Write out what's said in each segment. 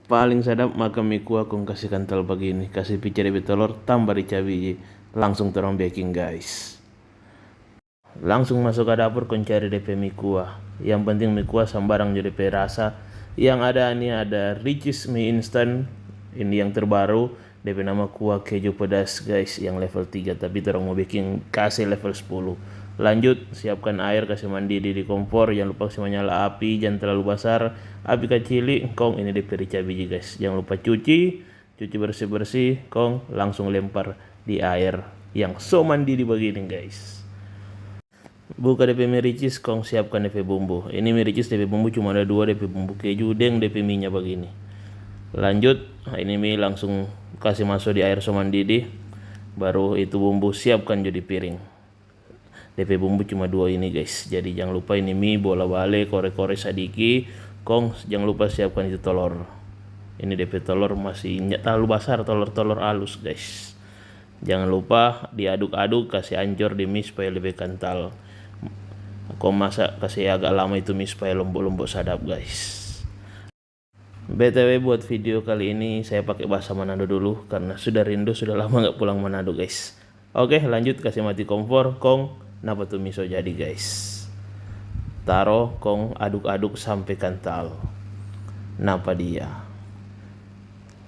Paling sadap makan mie kuah kong kasih kental begini. Kasih pica de telur tambah rica biji. Langsung terong baking guys. Langsung masuk ke dapur kong cari DP mie kuah. Yang penting mie kuah sambarang jadi DP rasa. Yang ada ini ada Ricis mie instan. Ini yang terbaru. DP nama kuah keju pedas guys. Yang level 3. Tapi terong mau baking kasih level 10. Lanjut, siapkan air, kasih mandi di kompor. Jangan lupa kasih menyala api, jangan terlalu besar. Api kecili, kong ini DP rica biji guys. Jangan lupa cuci bersih-bersih, kong langsung lempar di air yang so mandi di begini guys. Buka DP mie ricis, kong siapkan DP bumbu. Ini mie ricis DP bumbu cuma ada 2, DP bumbu keju deng DP minyak begini. Lanjut, ini mie langsung kasih masuk di air so mendidih. Baru itu bumbu siapkan jadi piring. DP bumbu cuma 2 ini guys. Jadi jangan lupa ini mie bola balik, kore-kore sadiki. Kong jangan lupa siapkan itu telur. Ini DP telur masih nggak terlalu besar, telur halus guys. Jangan lupa diaduk-aduk, kasih ancur di mie supaya lebih kental. Kok masak kasih agak lama itu mie supaya lembut-lembut sadap guys. BTW buat video kali ini saya pakai bahasa Manado dulu karena sudah rindu, sudah lama nggak pulang Manado guys. Oke, lanjut kasih mati kompor, kong. Napa tuh miso jadi guys. Taruh, kong aduk-aduk sampai kental. Napa dia.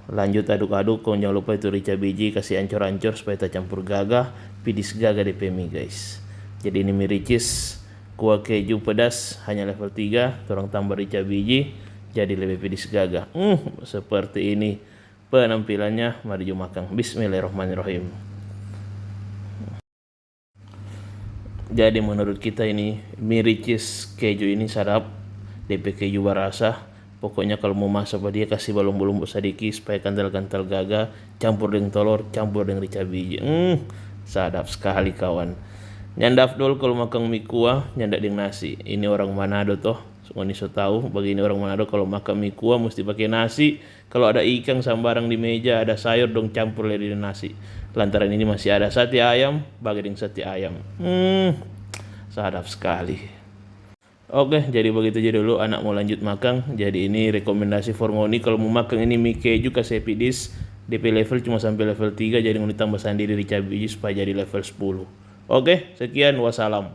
Lanjut aduk-aduk, kong jangan lupa itu rica biji, kasih ancur-ancur supaya tercampur gagah. Pidis gagah DP mie guys. Jadi ini mie ricis kuah keju pedas hanya level 3. Torang tambah rica biji, jadi lebih pidis gagah. Seperti ini penampilannya. Mari jom makan. Bismillahirrahmanirrahim. Jadi menurut kita ini mie ricis keju ini sadap. DP keju berasa. Pokoknya kalau mau masak dia kasih balung-balung sedikit supaya kental-kental gagah. Campur dengan telur, campur dengan rica biji. Sadap sekali kawan. Nyandap dulu kalau makan mie kuah, nyandak dengan nasi. Ini orang Manado toh. Semua ini so tahu. Bagi ini orang Manado kalau makan mie kuah mesti pakai nasi. Kalau ada ikan sambarang di meja, ada sayur dong campur lagi dengan nasi. Lantaran ini masih ada sate ayam, bagi dengan sate ayam. Sadap sekali. Oke, jadi begitu aja dulu. Anak mau lanjut makan. Jadi ini rekomendasi Forngoni kalau mau makan ini mie keju kasih pedis. DP level cuma sampai level 3. Jadi mau ditambah sendiri rica biji supaya jadi level 10. Oke, sekian. Wassalam.